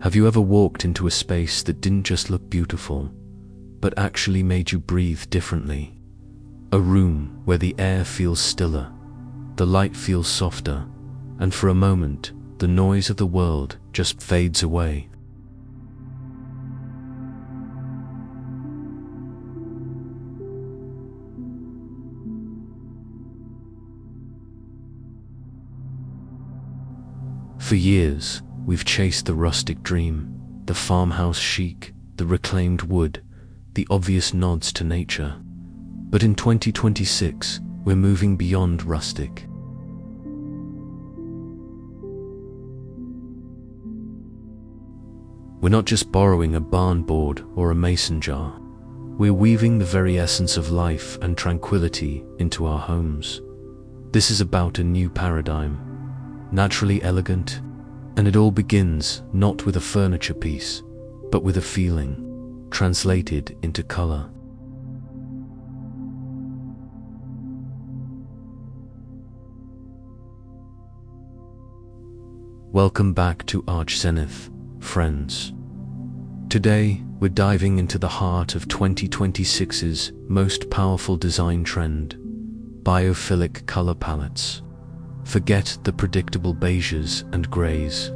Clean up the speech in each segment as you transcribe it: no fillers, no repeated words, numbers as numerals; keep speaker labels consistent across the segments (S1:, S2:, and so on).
S1: Have you ever walked into a space that didn't just look beautiful, but actually made you breathe differently? A room where the air feels stiller, the light feels softer, and for a moment, the noise of the world just fades away. For years, we've chased the rustic dream, the farmhouse chic, the reclaimed wood, the obvious nods to nature. But in 2026, we're moving beyond rustic. We're not just borrowing a barn board or a mason jar. We're weaving the very essence of life and tranquility into our homes. This is about a new paradigm, naturally elegant, and it all begins not with a furniture piece, but with a feeling, translated into color. Welcome back to Arch Zenith, friends. Today, we're diving into the heart of 2026's most powerful design trend, biophilic color palettes. Forget the predictable beiges and grays.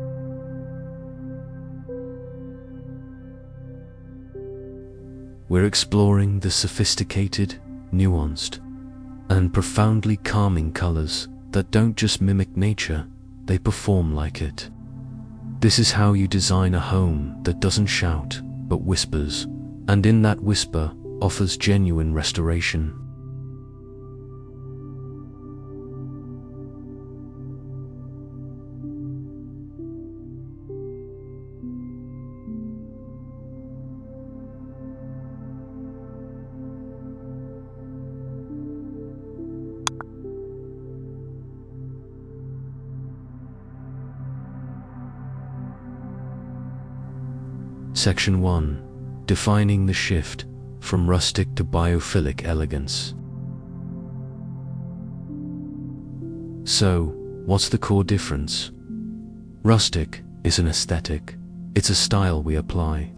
S1: We're exploring the sophisticated, nuanced, and profoundly calming colors that don't just mimic nature, they perform like it. This is how you design a home that doesn't shout, but whispers, and in that whisper offers genuine restoration. Section 1. Defining the shift from rustic to biophilic elegance. So, what's the core difference? Rustic is an aesthetic. It's a style we apply.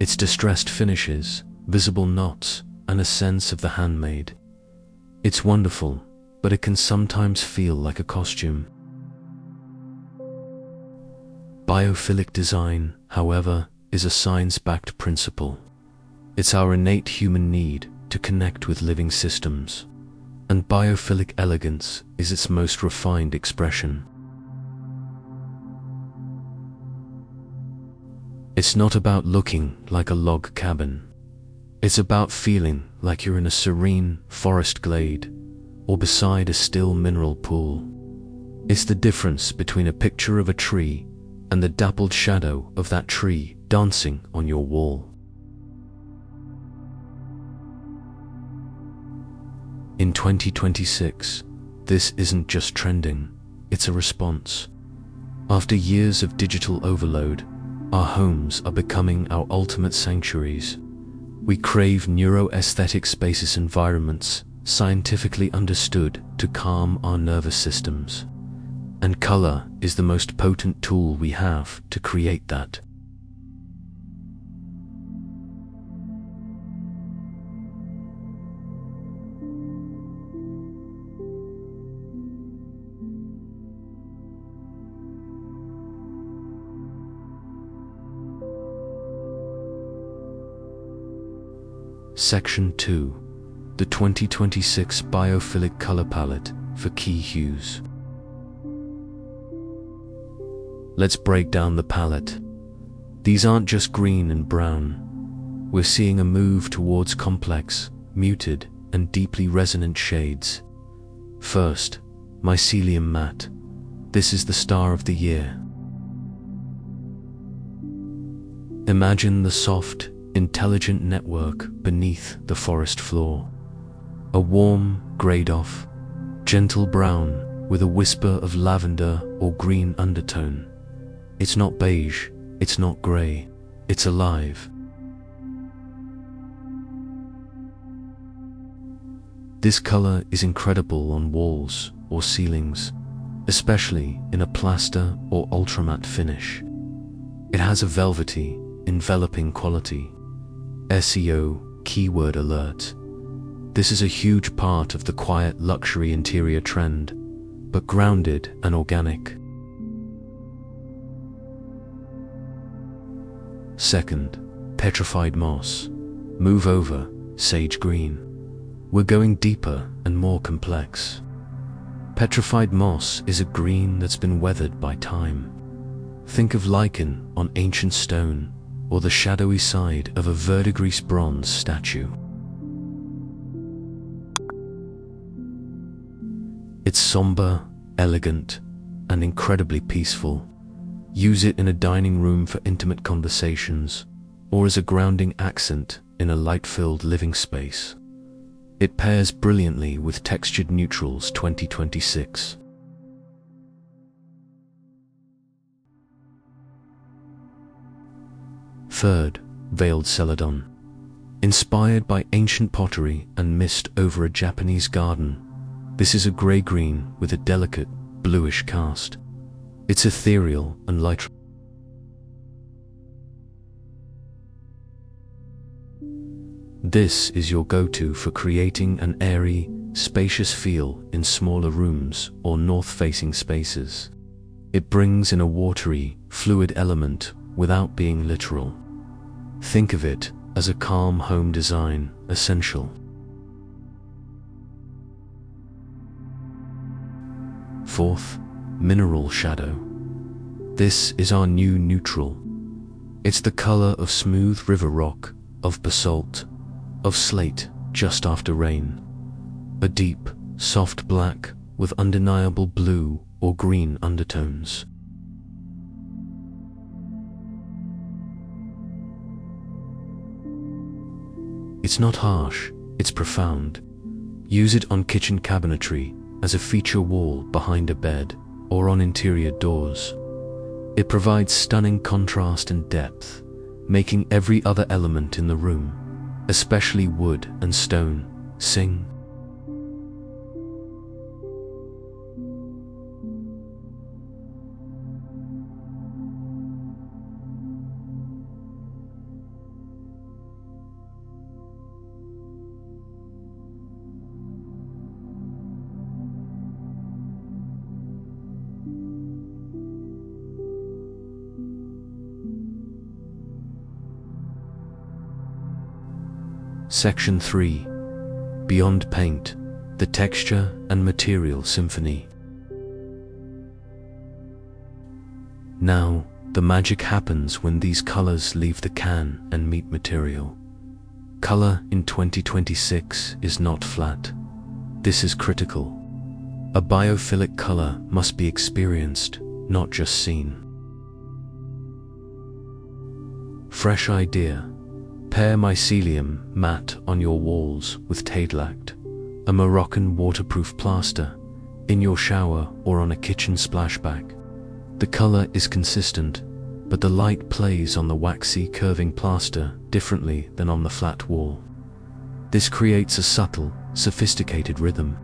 S1: It's distressed finishes, visible knots, and a sense of the handmade. It's wonderful, but it can sometimes feel like a costume. Biophilic design, however, is a science-backed principle. It's our innate human need to connect with living systems, and biophilic elegance is its most refined expression. It's not about looking like a log cabin. It's about feeling like you're in a serene forest glade or beside a still mineral pool. It's the difference between a picture of a tree and the dappled shadow of that tree dancing on your wall. In 2026, this isn't just trending, it's a response. After years of digital overload, our homes are becoming our ultimate sanctuaries. We crave neuro-aesthetic spacious environments, scientifically understood to calm our nervous systems. And color is the most potent tool we have to create that. Section 2. The 2026 Biophilic Color Palette for Key Hues. Let's break down the palette. These aren't just green and brown. We're seeing a move towards complex, muted, and deeply resonant shades. First, Mycelium Matte. This is the star of the year. Imagine the soft, intelligent network beneath the forest floor. A warm, grayed-off, gentle brown with a whisper of lavender or green undertone. It's not beige, it's not grey, it's alive. This color is incredible on walls or ceilings. especially in a plaster or ultramatte finish. It has a velvety, enveloping quality. SEO keyword alert. This is a huge part of the quiet luxury interior trend, but grounded and organic. Second, Petrified Moss. Move over, sage green. We're going deeper and more complex. Petrified moss is a green that's been weathered by time. Think of lichen on ancient stone, or the shadowy side of a verdigris bronze statue. It's somber, elegant, and incredibly peaceful. Use it in a dining room for intimate conversations, or as a grounding accent in a light-filled living space. It pairs brilliantly with Textured Neutrals 2026. Third, Veiled Celadon. Inspired by ancient pottery and mist over a Japanese garden, this is a grey-green with a delicate, bluish cast. It's ethereal and light. This is your go-to for creating an airy, spacious feel in smaller rooms or north-facing spaces. It brings in a watery, fluid element without being literal. Think of it as a calm home design essential. Fourth, Mineral Shadow. This is our new neutral. It's the color of smooth river rock, of basalt, of slate just after rain. A deep, soft black with undeniable blue or green undertones. It's not harsh, it's profound. Use it on kitchen cabinetry, as a feature wall behind a bed, or on interior doors. It provides stunning contrast and depth, making every other element in the room, especially wood and stone, sing. Section 3. Beyond Paint, the Texture and Material Symphony. Now, the magic happens when these colors leave the can and meet material. Color in 2026 is not flat. This is critical. A biophilic color must be experienced, not just seen. Fresh idea. Pair Mycelium Matte on your walls with Tadelact, a Moroccan waterproof plaster, in your shower or on a kitchen splashback. The color is consistent, but the light plays on the waxy curving plaster differently than on the flat wall. This creates a subtle, sophisticated rhythm.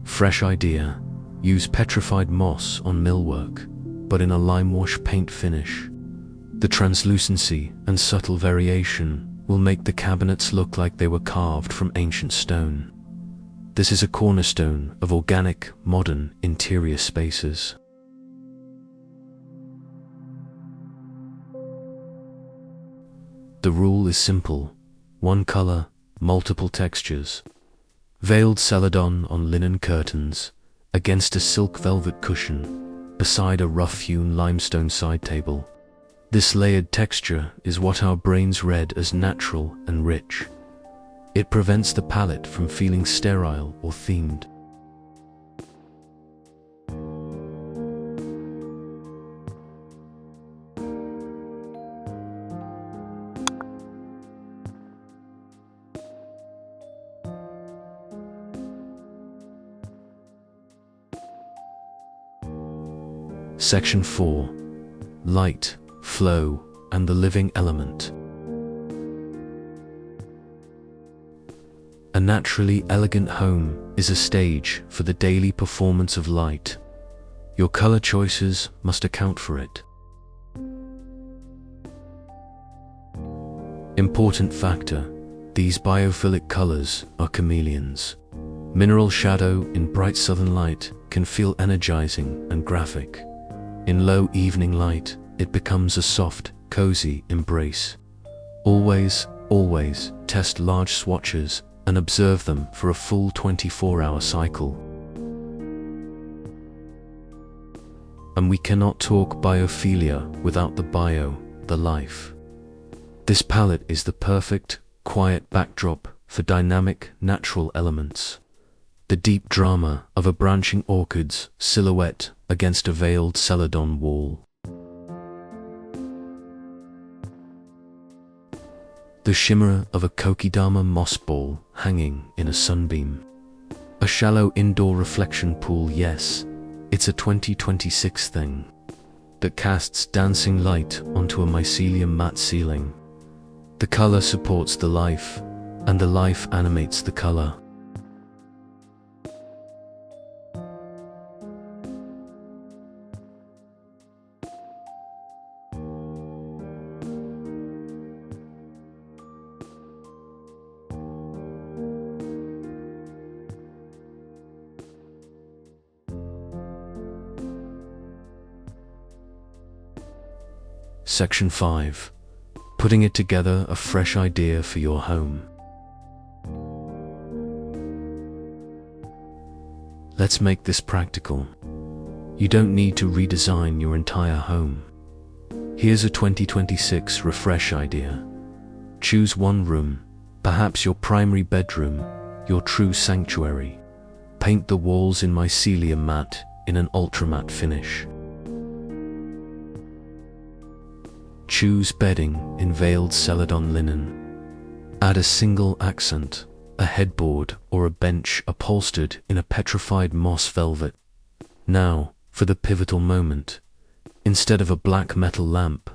S1: Fresh idea. Use Petrified Moss on millwork, but in a limewash paint finish. The translucency and subtle variation will make the cabinets look like they were carved from ancient stone. This is a cornerstone of organic, modern interior spaces. The rule is simple: one color, multiple textures. Veiled Celadon on linen curtains, against a silk velvet cushion, beside a rough-hewn limestone side table. This layered texture is what our brains read as natural and rich. It prevents the palette from feeling sterile or themed. Section 4. Light, Flow, and the Living Element. A naturally elegant home is a stage for the daily performance of light. Your color choices must account for it. Important factor: these biophilic colors are chameleons. Mineral shadow in bright southern light can feel energizing and graphic. In low evening light, it becomes a soft, cozy embrace. Always test large swatches and observe them for a full 24-hour cycle. And we cannot talk biophilia without the bio, the life. This palette is the perfect, quiet backdrop for dynamic, natural elements. The deep drama of a branching orchid's silhouette against a veiled Celadon wall. The shimmer of a kokedama moss ball hanging in a sunbeam. A shallow indoor reflection pool, yes, it's a 2026 thing, that casts dancing light onto a Mycelium Matte ceiling. The color supports the life, and the life animates the color. Section 5. Putting it together, a fresh idea for your home. Let's make this practical. You don't need to redesign your entire home. Here's a 2026 refresh idea. Choose one room, perhaps your primary bedroom, your true sanctuary. Paint the walls in Mycelium Matte in an ultramatte finish. Choose bedding in veiled Celadon linen. Add a single accent, a headboard or a bench upholstered in a petrified moss velvet. Now, for the pivotal moment. Instead of a black metal lamp,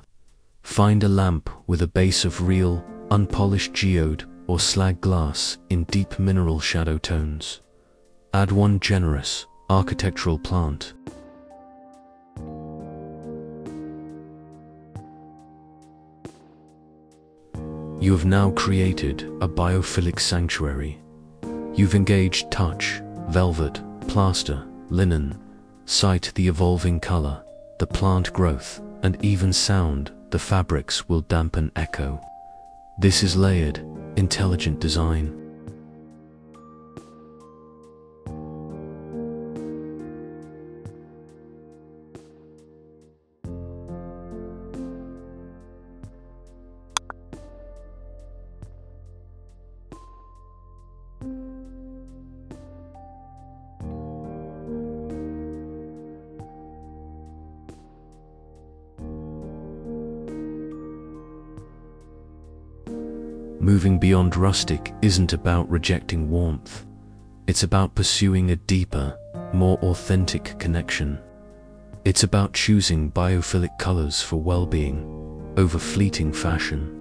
S1: find a lamp with a base of real, unpolished geode or slag glass in deep mineral shadow tones. Add one generous, architectural plant. You have now created a biophilic sanctuary. You've engaged touch, velvet, plaster, linen, sight, the evolving color, the plant growth, and even sound. The fabrics will dampen echo. This is layered, intelligent design. Moving beyond rustic isn't about rejecting warmth. It's about pursuing a deeper, more authentic connection. It's about choosing biophilic colors for well-being over fleeting fashion.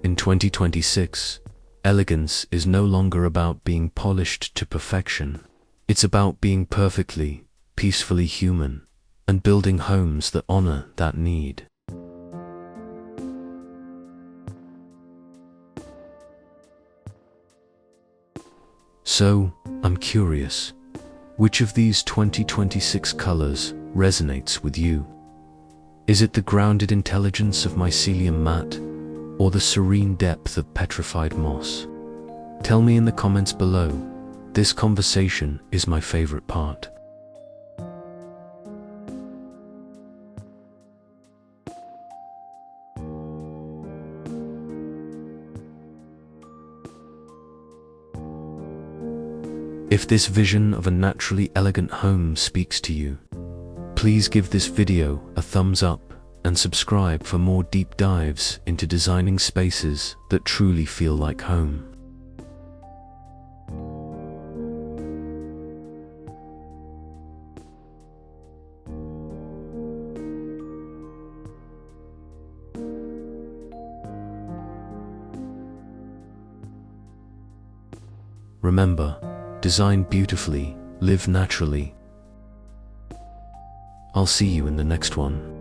S1: In 2026, elegance is no longer about being polished to perfection. It's about being perfectly, peacefully human, and building homes that honor that need. So, I'm curious, which of these 2026 colors resonates with you? Is it the grounded intelligence of Mycelium Matte, or the serene depth of Petrified Moss? Tell me in the comments below. This conversation is my favorite part. If this vision of a naturally elegant home speaks to you, please give this video a thumbs up and subscribe for more deep dives into designing spaces that truly feel like home. Remember, design beautifully, live naturally. I'll see you in the next one.